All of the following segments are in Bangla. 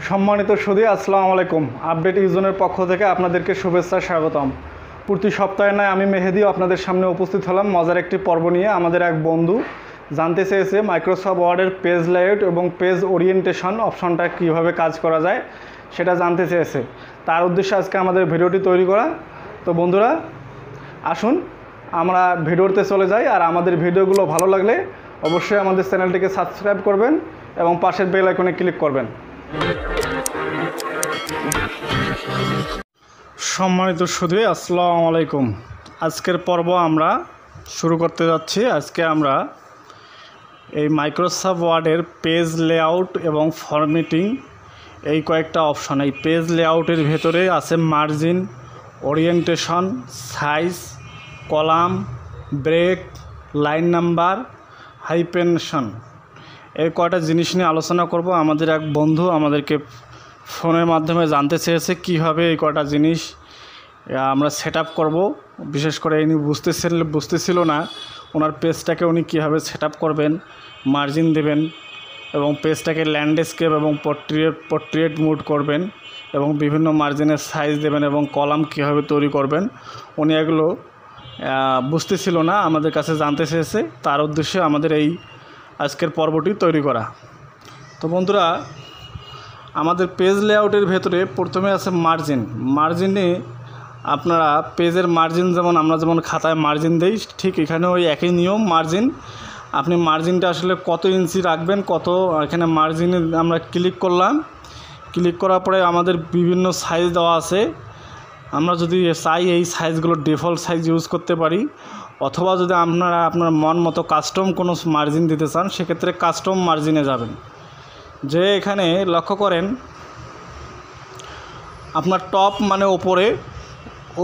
সম্মানিত সুধী, আসসালামু আলাইকুম। আপডেট ইউজনের পক্ষ থেকে আপনাদেরকে শুভেচ্ছা স্বাগতম। প্রতি সপ্তাহে নয় আমি মেহেদি আপনাদের সামনে উপস্থিত হলাম মজার একটি পর্ব নিয়ে। আমাদের এক বন্ধু জানতে চেয়েছে মাইক্রোসফট ওয়ার্ডের পেজ লেআউট এবং পেজ ওরিয়েন্টেশন অপশনটা কীভাবে কাজ করা যায় সেটা জানতে চেয়েছে। তার উদ্দেশ্যে আজকে আমাদের ভিডিওটি তৈরি করা। তো বন্ধুরা আসুন আমরা ভিডিওতে চলে যাই। আর আমাদের ভিডিওগুলো ভালো লাগলে অবশ্যই আমাদের চ্যানেলটিকে সাবস্ক্রাইব করবেন এবং পাশের বেল আইকনে ক্লিক করবেন। সম্মানিত সুধী, আসসালামু আলাইকুম। আজকের পর্ব আমরা শুরু করতে যাচ্ছি। আজকে আমরা এই মাইক্রোসফট ওয়ার্ডের পেজ লেআউট এবং ফরম্যাটিং এই কয়েকটা অপশন। এই পেজ লেআউটের ভেতরে আছে margin, orientation, size, column, break, line number, hyphenation, এই কয়টা জিনিস নিয়ে আলোচনা করব। আমাদের এক বন্ধু আমাদেরকে ফোনের মাধ্যমে জানতে চেয়েছে কীভাবে এই কয়টা জিনিস আমরা সেট আপ করবো। বিশেষ করে ইনি বুঝতেছিল না ওনার পেজটাকে উনি কীভাবে সেট আপ করবেন, মার্জিন দেবেন এবং পেজটাকে ল্যান্ডস্কেপ এবং পোর্ট্রেট মোড করবেন এবং বিভিন্ন মার্জিনের সাইজ দেবেন এবং কলাম কীভাবে তৈরি করবেন। উনি এগুলো বুঝতেছিল না, আমাদের কাছে জানতে চেয়েছে। তার উদ্দেশ্যে আমাদের এই আজকের পর্বটি তৈরি করা। তো বন্ধুরা, আমাদের পেজ লেআউটের ভেতরে প্রথমে আছে মার্জিন। মার্জিনে আপনারা পেজের মার্জিন যেমন আমরা যেমন খাতায় মার্জিন দেই, ঠিক এখানেও ওই একই নিয়ম। মার্জিন আপনি মার্জিনটা আসলে কত ইঞ্চি রাখবেন, কত, এখানে মার্জিনে আমরা ক্লিক করলাম। ক্লিক করার পরে আমাদের বিভিন্ন সাইজ দেওয়া আছে। আমরা যদি চাই এই সাইজগুলো ডিফল্ট সাইজ ইউজ করতে পারি, অথবা যদি আপনারা আপনার মন মতো কাস্টম কোনো মার্জিন দিতে চান সেক্ষেত্রে কাস্টম মার্জিনে যাবেন। যে এখানে লক্ষ্য করেন আপনার টপ মানে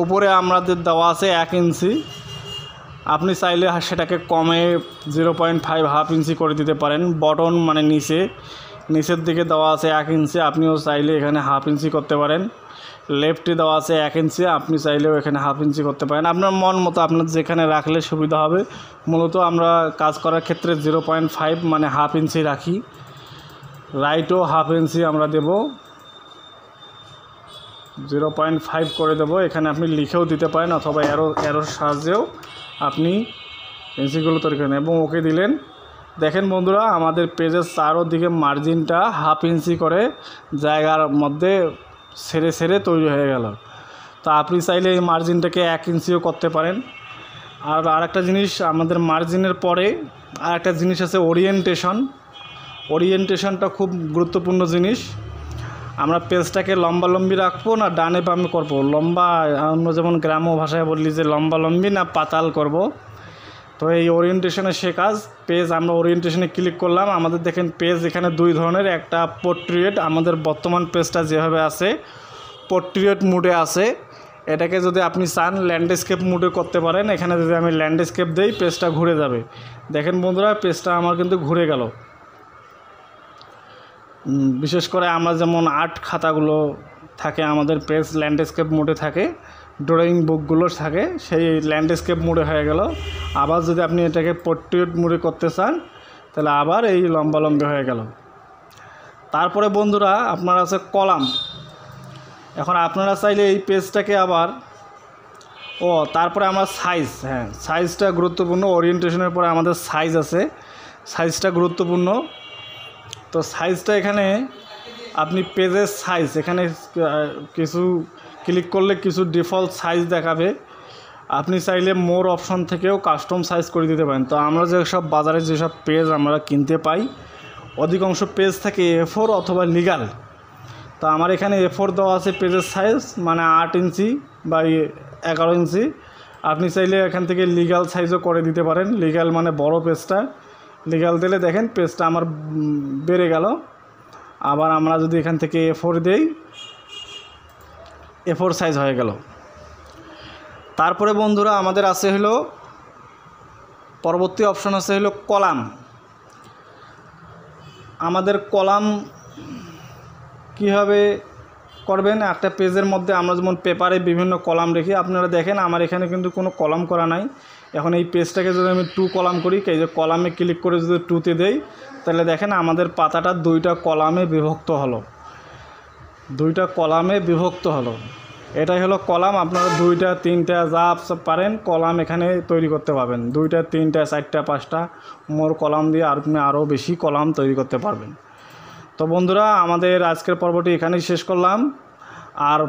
ওপরে আমাদের দেওয়া আছে 1 ইঞ্চি। আপনি চাইলে সেটাকে কমে 0.5 হাফ ইঞ্চি করে দিতে পারেন। বটন মানে নিচের দিকে দেওয়া আছে 1 ইঞ্চি, আপনিও চাইলে এখানে হাফ ইঞ্চি করতে পারেন। লেফটে দেওয়া আছে 1 ইঞ্চি, আপনি চাইলেও এখানে হাফ ইঞ্চি করতে পারেন। আপনার মন মতো আপনার যেখানে রাখলে সুবিধা হবে। মূলত আমরা কাজ করার ক্ষেত্রে 0.5 মানে হাফ ইঞ্চি রাখি। রাইটও হাফ ইঞ্চি আমরা দেব, 0.5 করে দেব। এখানে আপনি লিখেও দিতে পারেন অথবা এরোর সাহায্যেও আপনি ইঞ্চিগুলো তৈরি করেন এবং ওকে দিলেন। দেখেন বন্ধুরা, আমাদের পেজের চারোদিকে মার্জিনটা হাফ ইঞ্চি করে জায়গার মধ্যে সেরে তৈরি হয়ে গেল। তো আপনি চাইলে এই মার্জিনটাকে 1 ইঞ্চিও করতে পারেন। আর আরেকটা জিনিস, আমাদের মার্জিনের পরে আরেকটা জিনিস আছে ওরিয়েন্টেশন। ওরিয়েন্টেশনটা খুব গুরুত্বপূর্ণ জিনিস। আমরা পেজটাকে লম্বালম্বি রাখবো না ডানে বামে করবো। লম্বা আমরা যেমন গ্রাম্য ভাষায় বলি যে লম্বালম্বি না পাতাল করব। তো এই ওরিয়েন্টেশনে সে কাজ। পেজ আমরা ওরিয়েন্টেশনে ক্লিক করলাম। আমাদের দেখেন পেজ এখানে 2 ধরনের। একটা পোর্ট্রেট, আমাদের বর্তমান পেজটা যেভাবে আছে পোর্ট্রেট মুডে আছে। এটাকে যদি আপনি চান ল্যান্ডস্কেপ মুডে করতে পারেন। এখানে যদি আমি ল্যান্ডস্কেপ দেই পেজটা ঘুরে যাবে। দেখেন বন্ধুরা, পেজটা আমার কিন্তু ঘুরে গেল। বিশেষ করে আমরা যেমন আর্ট খাতাগুলো থাকে আমাদের পেজ ল্যান্ডস্কেপ মোডে থাকে, ড্রয়িং বুকগুলো থাকে, সেই ল্যান্ডস্কেপ মোডে হয়ে গেল। আবার যদি আপনি এটাকে পোর্ট্রেট মোডে করতে চান তাহলে আবার এই লম্বালম্বি হয়ে গেল। তারপরে বন্ধুরা আপনার আছে কলাম। এখন আপনারা চাইলে এই পেজটাকে আবার তারপরে আমরা সাইজ, সাইজটা গুরুত্বপূর্ণ। ওরিয়েন্টেশনের পরে আমাদের সাইজ আছে, সাইজটা গুরুত্বপূর্ণ। তো সাইজটা এখানে আপনি পেজের সাইজ এখানে কিছু ক্লিক করলে কিছু ডিফল্ট সাইজ দেখাবে। আপনি চাইলে মোর অপশন থেকেও কাস্টম সাইজ করে দিতে পারেন। তো আমরা যেসব বাজারে যেসব পেজ আমরা কিনতে পাই অধিকাংশ পেজ থাকে A4 অথবা লিগাল। তো আমার এখানে A4 দেওয়া আছে পেজের সাইজ মানে 8 ইঞ্চি বা 11 ইঞ্চি। আপনি চাইলে এখান থেকে লিগাল সাইজও করে দিতে পারেন। লিগাল মানে বড় পেজটা, লিগাল দিলে দেখেন পেজটা আমার বেড়ে গেল। আবার আমরা যদি এখান থেকে A4 দেই A4 সাইজ হয়ে গেল। তারপরে বন্ধুরা আমাদের আছে হলো পরবর্তী অপশন আছে হলো কলাম। আমাদের কলাম কিভাবে করবেন, একটা পেজের মধ্যে আমরা যেমন পেপারে বিভিন্ন কলাম রেখি, আপনারা দেখেন আমার এখানে কিন্তু কোনো কলাম করা নাই। এখন এই পেজটাকে যদি আমি 2 কলাম করি, এই যে কলামে ক্লিক করে যদি 2তে দেই তাহলে দেখেন আমাদের পাতাটা 2টা কলামে বিভক্ত হলো। দুইটা কলামে বিভক্ত হলো। এটাই হলো কলাম। আপনারা 2টা 3টা যা পারেন কলাম এখানে তৈরি করতে পারবেন। 2টা 3টা 4টা 5টা মোর কলাম দিয়ে আপনি আরও বেশি কলাম তৈরি করতে পারবেন। তো বন্ধুরা, আমাদের আজকের পর্বটি এখানেই শেষ করলাম। আর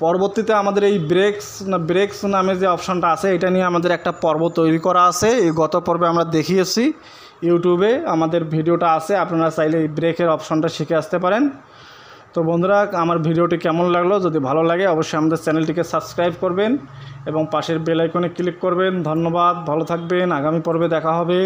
পরবর্তীতে আমাদের এই ব্রেক্স নামে যে অপশানটা আছে, এটা নিয়ে আমাদের একটা পর্ব তৈরি করা আছে। এই গত পর্বে আমরা দেখিয়েছি, ইউটিউবে আমাদের ভিডিওটা আছে, আপনারা চাইলে এই ব্রেকের অপশানটা শিখে আসতে পারেন। তো বন্ধুরা, আমার ভিডিওটি কেমন লাগলো, যদি ভালো লাগে অবশ্যই আমাদের চ্যানেলটিকে সাবস্ক্রাইব করবেন এবং পাশের বেল আইকনে ক্লিক করবেন। ধন্যবাদ, ভালো থাকবেন, আগামী পর্বে দেখা হবে।